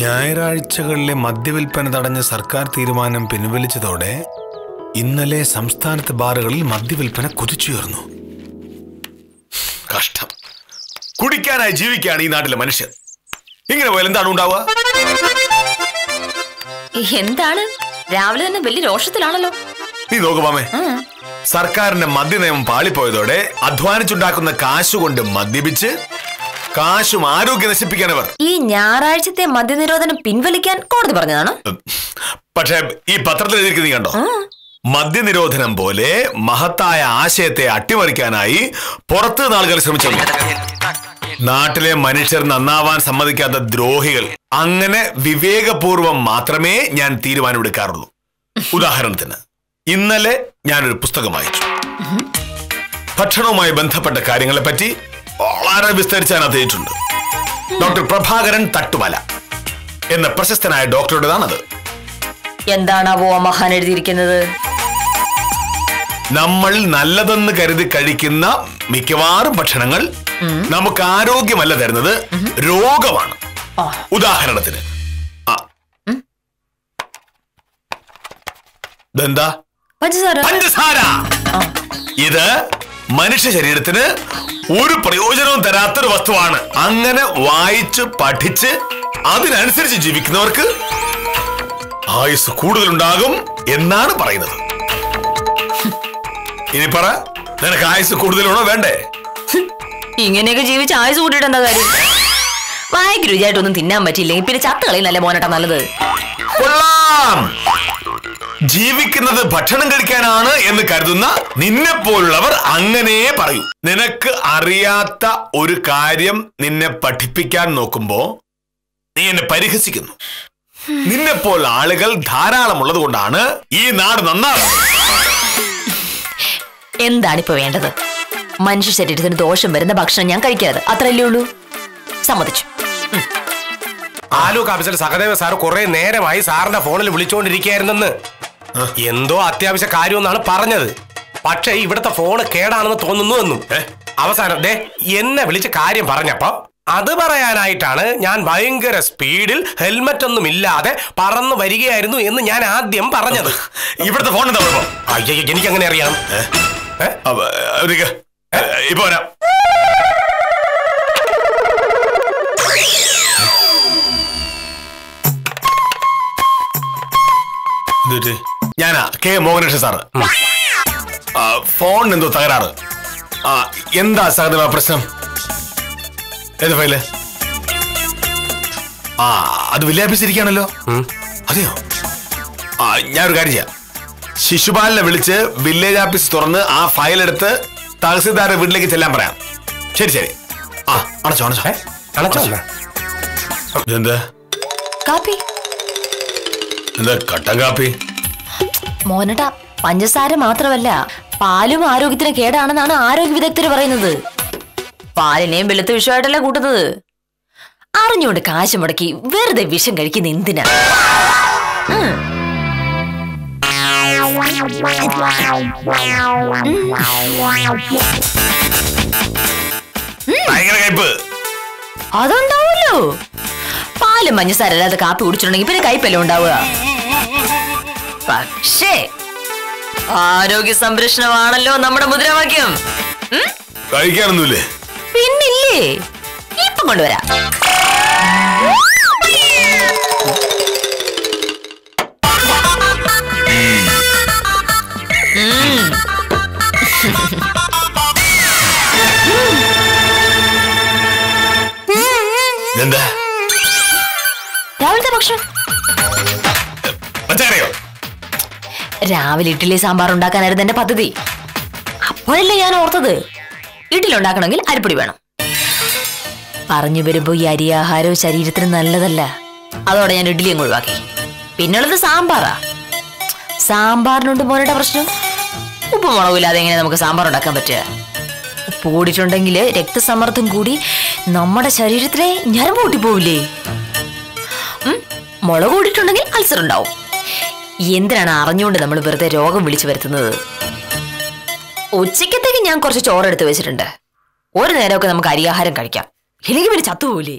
ഞായറാഴ്ചകളിലെ മദ്യവിൽപ്പന തടഞ്ഞ സർക്കാർ തീരുമാനം പിൻവലിച്ചതോടെ ഇന്നലെ സംസ്ഥാനത്തെ ബാറുകളിൽ മദ്യവിൽപ്പന കുതിച്ചുയർന്നു. കഷ്ടം. കുടിക്കാനായി ജീവിക്കുകയാണ് ഈ നാട്ടിലെ മനുഷ്യർ. ഇങ്ങനെ പോയാൽ എന്താണ് ഉണ്ടാവുക? എന്താണ് രാവിലെ തന്നെ വലിയ രോഷത്തിലാണല്ലോ. നീ നോക്കുമാമേ, സർക്കാരിന്റെ മദ്യനയം പാളിപ്പോയതോടെ അധ്വാനിച്ചുണ്ടാക്കുന്ന കാശുകൊണ്ട് മദ്യപിച്ച് കാശും ആരോഗ്യം നശിപ്പിക്കാനവർ ഈ ഞായറാഴ്ചത്തെ മദ്യനിരോധനം പിൻവലിക്കാൻ കോടതി പറഞ്ഞതാണ്. പക്ഷേ ഈ പത്രത്തിൽ എഴുതിയിരിക്കുന്നത് നീ കണ്ടോ? മദ്യനിരോധനം പോലെ മഹത്തായ ആശയത്തെ അട്ടിമറിക്കാനായി പുറത്ത് നാളുകൾ ശ്രമിച്ചു. നാട്ടിലെ മനുഷ്യർ നന്നാവാൻ സമ്മതിക്കാത്ത ദ്രോഹികൾ. അങ്ങനെ വിവേകപൂർവം മാത്രമേ ഞാൻ തീരുമാനമെടുക്കാറുള്ളൂ. ഉദാഹരണത്തിന് ഇന്നലെ ഞാനൊരു പുസ്തകം വായിച്ചു. ഭക്ഷണവുമായി ബന്ധപ്പെട്ട കാര്യങ്ങളെ പറ്റി വളരെ വിസ്തരിച്ച് അതിനകത്ത് ഡോക്ടർ പ്രഭാകരൻ തട്ടുമല എന്ന പ്രശസ്തനായ ഡോക്ടറുടേതാണത്. എന്താണാവോ മഹാൻ എഴുതിയിരിക്കുന്നത്? നമ്മൾ നല്ലതെന്ന് കരുതി കഴിക്കുന്ന മിക്കവാറും ഭക്ഷണങ്ങൾ നമുക്ക് ആരോഗ്യമല്ല തരുന്നത്, രോഗമാണ്. ഉദാഹരണത്തിന് ഇതെന്താ? പഞ്ചസാര. ഇത് മനുഷ്യ ശരീരത്തിന് ഒരു പ്രയോജനവും തരാത്തൊരു വസ്തുവാണ്. അങ്ങനെ വായിച്ച് പഠിച്ച് അതിനനുസരിച്ച് ജീവിക്കുന്നവർക്ക് ആയുസ് കൂടുതലുണ്ടാകും എന്നാണ് പറയുന്നത്. ഇനി പറ, നിനക്ക് ആയുസ് കൂടുതലാണോ വേണ്ടേ? ഇങ്ങനെയൊക്കെ ജീവിച്ച് ആയുസ് കൂട്ടിയിട്ട് എന്താ കാര്യം? വായിക്ക് രുചിയായിട്ടൊന്നും തിന്നാൻ പറ്റിയില്ലെങ്കിൽ പിന്നെ ചത്തുകളയും നല്ല മോനട്ടാ നല്ലത്. കൊള്ളാം. ജീവിക്കുന്നത് ഭക്ഷണം കഴിക്കാനാണ് എന്ന് കരുതുന്ന നിന്നെ പോലുള്ളവർ അങ്ങനെ പറയൂ. നിനക്ക് അറിയാത്ത ഒരു കാര്യം നിന്നെ പഠിപ്പിക്കാൻ നോക്കുമ്പോ നീ എന്നെ പരിഹസിക്കുന്നു. നിന്നെപ്പോൾ ആളുകൾ ധാരാളമുള്ളത് കൊണ്ടാണ് ഈ നാട് നന്നാകുന്നത്. എന്താണിപ്പോ വേണ്ടത്? മനുഷ്യ ശരീരത്തിന് ദോഷം വരുന്ന ഭക്ഷണം ഞാൻ കഴിക്കരുത്, അത്രയല്ലേ ഉള്ളൂ. സമ്മതിച്ചു. ആലൂക്ക് ഓഫീസിൽ സഹദേവ സാർ കുറെ നേരമായി സാറിന്റെ ഫോണിൽ വിളിച്ചുകൊണ്ടിരിക്കുകയായിരുന്നെന്ന്. എന്തോ അത്യാവശ്യ കാര്യമെന്നാണ് പറഞ്ഞത്. പക്ഷെ ഇവിടുത്തെ ഫോണ് കേടാണെന്ന് തോന്നുന്നു എന്നും. അവസാനം എന്നെ വിളിച്ച് കാര്യം പറഞ്ഞപ്പോ അത് പറയാനായിട്ടാണ് ഞാൻ ഭയങ്കര സ്പീഡിൽ ഹെൽമറ്റ് ഒന്നും ഇല്ലാതെ പറന്നു വരികയായിരുന്നു എന്ന് ഞാൻ ആദ്യം പറഞ്ഞത്. ഇവിടുത്തെ ഫോൺ എന്താ? അയ്യോ, എനിക്കങ്ങനെ അറിയാം. ഇപ്പൊ വരാം. ഞാനാ കെ മോഹനകൃഷ്ണൻ സാറ്. ഫോണിന് എന്തോ തകരാറ്. എന്താ സഹദേവ പ്രശ്നം? ഏത് ഫയല്? അത് വില്ലേജ് അതെയോ? ഞാനൊരു കാര്യം ചെയ്യാം. ശിശുപാലിനെ വിളിച്ച് വില്ലേജ് ഓഫീസ് തുറന്ന് ആ ഫയൽ എടുത്ത് തഹസിൽദാരുടെ വീട്ടിലേക്ക് ചെല്ലാൻ പറയാം. ശരി ശരി. അണച്ചോ അണച്ചോ അണച്ചോ. എന്താ കാപ്പി? എന്താ കട്ടൻ കാപ്പി? മോനട്ടാ, പഞ്ചസാര മാത്രമല്ല പാലും ആരോഗ്യത്തിന് കേടാണെന്നാണ് ആരോഗ്യ വിദഗ്ധർ പറയുന്നത്. പാലിനെയും വെളുത്ത വിഷമായിട്ടല്ല കൂട്ടുന്നത്. അറിഞ്ഞുകൊണ്ട് കാശ് മുടക്കി വെറുതെ വിഷം കഴിക്കുന്ന എന്തിനാ? അതുണ്ടാവല്ലോ. പാലും പഞ്ചസാര അല്ലാതെ കാപ്പി കുടിച്ചിട്ടുണ്ടെങ്കിൽ പിന്നെ കയ്പല്ലേ ഉണ്ടാവുക. പക്ഷേ ആരോഗ്യ സംരക്ഷണമാണല്ലോ നമ്മുടെ മുദ്രാവാക്യം. കഴിക്കാനൊന്നുമില്ലേ? പിന്നില്ലേ, ഇപ്പം കൊണ്ടുവരാം. എന്താ രാവിലത്തെ ഭക്ഷണം? രാവിലെ ഇഡ്ഡലി സാമ്പാർ ഉണ്ടാക്കാനായിരുന്നു എന്റെ പദ്ധതി. അപ്പോഴല്ലേ ഞാൻ ഓർത്തത് ഇഡ്ഡലി ഉണ്ടാക്കണമെങ്കിൽ അരിപ്പൊടി വേണം. പറഞ്ഞു വരുമ്പോ ഈ അരി ആഹാരവും ശരീരത്തിന് നല്ലതല്ല. അതോടെ ഞാൻ ഇഡ്ഡലി അങ്ങ് ഒഴിവാക്കി. പിന്നുള്ളത് സാമ്പാറാ. സാമ്പാറിനുണ്ട് മോനയുടെ പ്രശ്നം. ഉപ്പ് മുളകില്ലാതെ എങ്ങനെ നമുക്ക് സാമ്പാർ ഉണ്ടാക്കാൻ പറ്റുക? ഉപ്പ് കൂടിയിട്ടുണ്ടെങ്കിൽ രക്തസമ്മർദ്ദം കൂടി നമ്മുടെ ശരീരത്തിലെ ഞരമ്പ് പൊട്ടിപ്പോവില്ലേ? മുളക് കൂടിയിട്ടുണ്ടെങ്കിൽ അൾസർ ഉണ്ടാവും. എന്തിനാണ് അറിഞ്ഞുകൊണ്ട് നമ്മൾ വെറുതെ രോഗം വിളിച്ചു വരുത്തുന്നത്? ഉച്ചക്കത്തേക്ക് ഞാൻ കുറച്ച് ചോറെടുത്ത് വെച്ചിട്ടുണ്ട്. ഒരു നേരമൊക്കെ നമുക്ക് അരിയാഹാരം കഴിക്കാം. ഇല്ലെങ്കിൽ പിന്നെ ചത്തുപോവില്ലേ?